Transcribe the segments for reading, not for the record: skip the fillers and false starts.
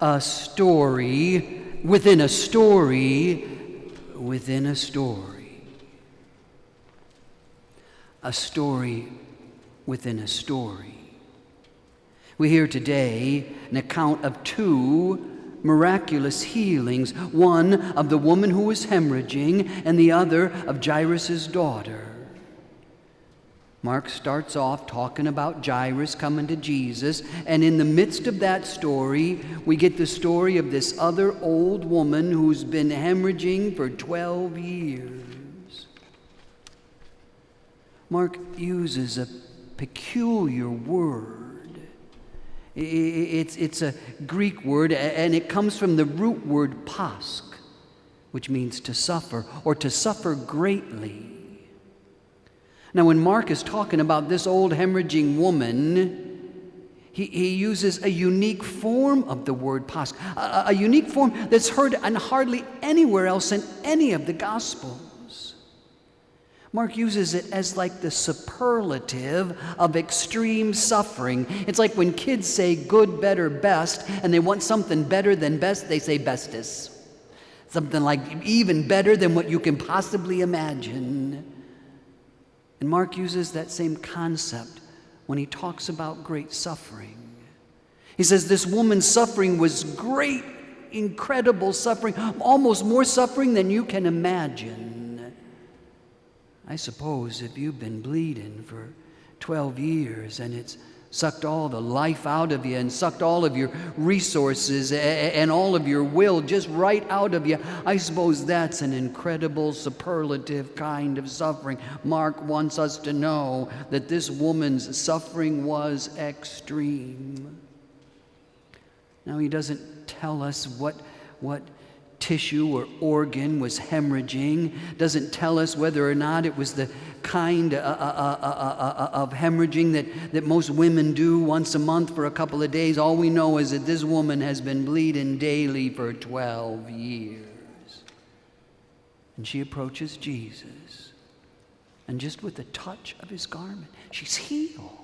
A story within a story within a story. A story within a story. We hear today an account of two miraculous healings, one of the woman who was hemorrhaging and the other of Jairus' daughter. Mark starts off talking about Jairus coming to Jesus, and in the midst of that story, we get the story of this other old woman who's been hemorrhaging for 12 years. Mark uses a peculiar word. It's a Greek word, and it comes from the root word pasch, which means to suffer, or to suffer greatly. Now, when Mark is talking about this old hemorrhaging woman, he uses a unique form of the word pasch, a unique form that's heard and hardly anywhere else in any of the Gospels. Mark uses it as like the superlative of extreme suffering. It's like when kids say good, better, best, and they want something better than best, they say bestest. Something like even better than what you can possibly imagine. And Mark uses that same concept when he talks about great suffering. He says this woman's suffering was great, incredible suffering, almost more suffering than you can imagine. I suppose if you've been bleeding for 12 years and it's sucked all the life out of you and sucked all of your resources and all of your will just right out of you, I suppose that's an incredible superlative kind of suffering. Mark wants us to know that this woman's suffering was extreme. Now, he doesn't tell us what tissue or organ was hemorrhaging, doesn't tell us whether or not it was the kind of hemorrhaging that most women do once a month for a couple of days. All we know is that this woman has been bleeding daily for 12 years. And she approaches Jesus, and just with the touch of his garment, she's healed.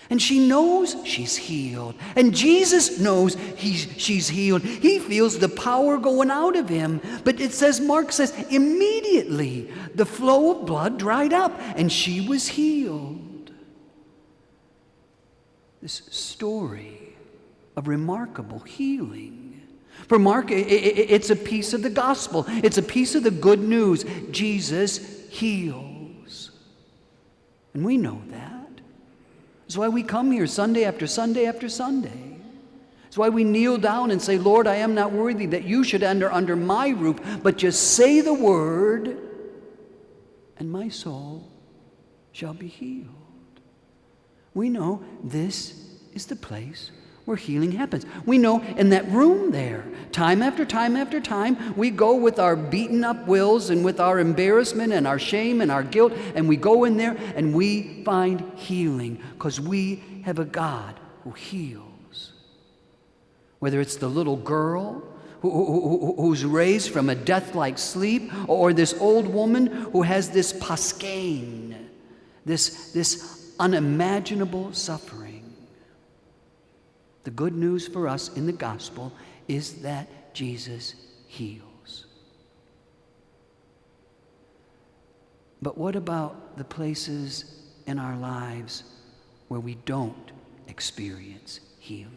And she knows she's healed. And Jesus knows she's healed. He feels the power going out of him. But it says, Mark says, immediately the flow of blood dried up and she was healed. This story of remarkable healing. For Mark, it's a piece of the gospel. It's a piece of the good news. Jesus heals. And we know that. That's why we come here Sunday after Sunday after Sunday. That's why we kneel down and say, Lord, I am not worthy that you should enter under my roof, but just say the word, and my soul shall be healed. We know this is the place where healing happens. We know in that room there, time after time after time, we go with our beaten up wills and with our embarrassment and our shame and our guilt, and we go in there and we find healing because we have a God who heals. Whether it's the little girl who's raised from a death-like sleep, or this old woman who has this paschein, this unimaginable suffering. The good news for us in the gospel is that Jesus heals. But what about the places in our lives where we don't experience healing?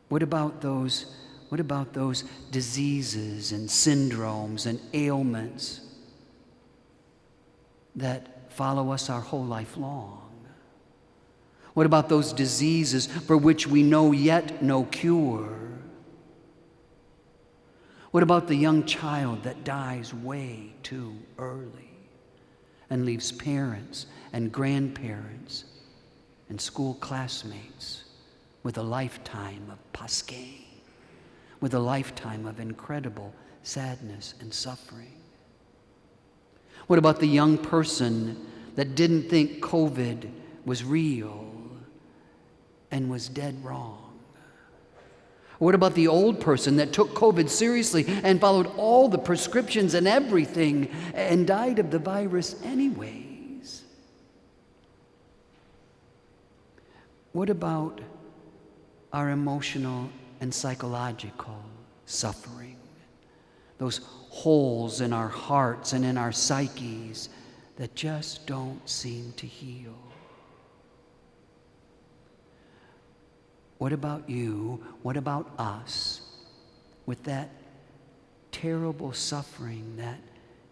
What about those diseases and syndromes and ailments that follow us our whole life long? What about those diseases for which we know yet no cure? What about the young child that dies way too early and leaves parents and grandparents and school classmates with a lifetime of paschein, with a lifetime of incredible sadness and suffering? What about the young person that didn't think COVID was real and was dead wrong? What about the old person that took COVID seriously and followed all the prescriptions and everything and died of the virus anyways? What about our emotional and psychological suffering, those holes in our hearts and in our psyches that just don't seem to heal. What about you? What about us with that terrible suffering that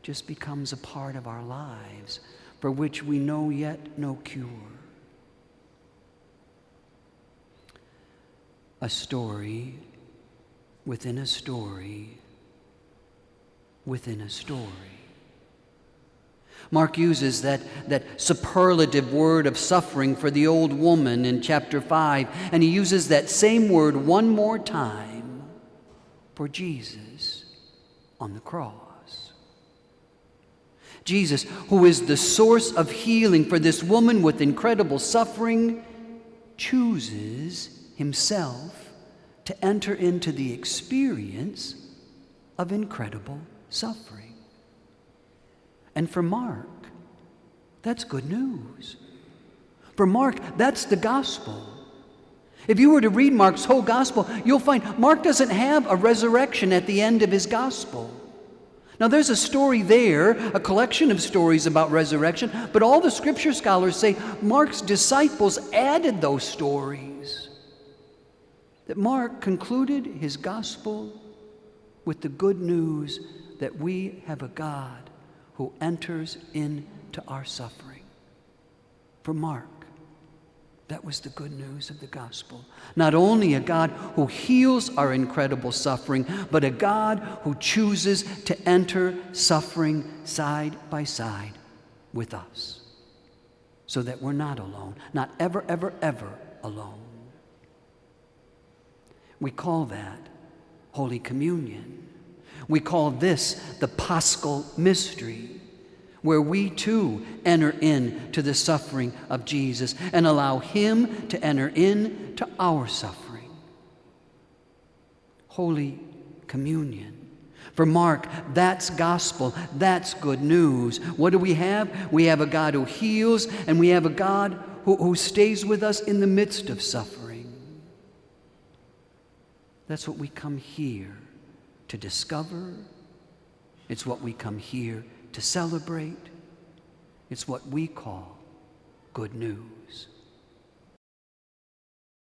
just becomes a part of our lives, for which we know yet no cure? A story within a story within a story. Mark uses that superlative word of suffering for the old woman in chapter 5, and he uses that same word one more time for Jesus on the cross. Jesus, who is the source of healing for this woman with incredible suffering, chooses himself to enter into the experience of incredible suffering. And for Mark, that's good news. For Mark, that's the gospel. If you were to read Mark's whole gospel, you'll find Mark doesn't have a resurrection at the end of his gospel. Now, there's a story there, a collection of stories about resurrection, but all the scripture scholars say Mark's disciples added those stories. That Mark concluded his gospel with the good news that we have a God who enters into our suffering. For Mark, that was the good news of the gospel. Not only a God who heals our incredible suffering, but a God who chooses to enter suffering side by side with us, so that we're not alone, not ever, ever, ever alone. We call that Holy Communion. We call this the Paschal Mystery, where we too enter into the suffering of Jesus and allow him to enter into our suffering. Holy Communion. For Mark, that's gospel, that's good news. What do we have? We have a God who heals, and we have a God who stays with us in the midst of suffering. That's what we come here to discover. It's what we come here to celebrate. It's what we call good news.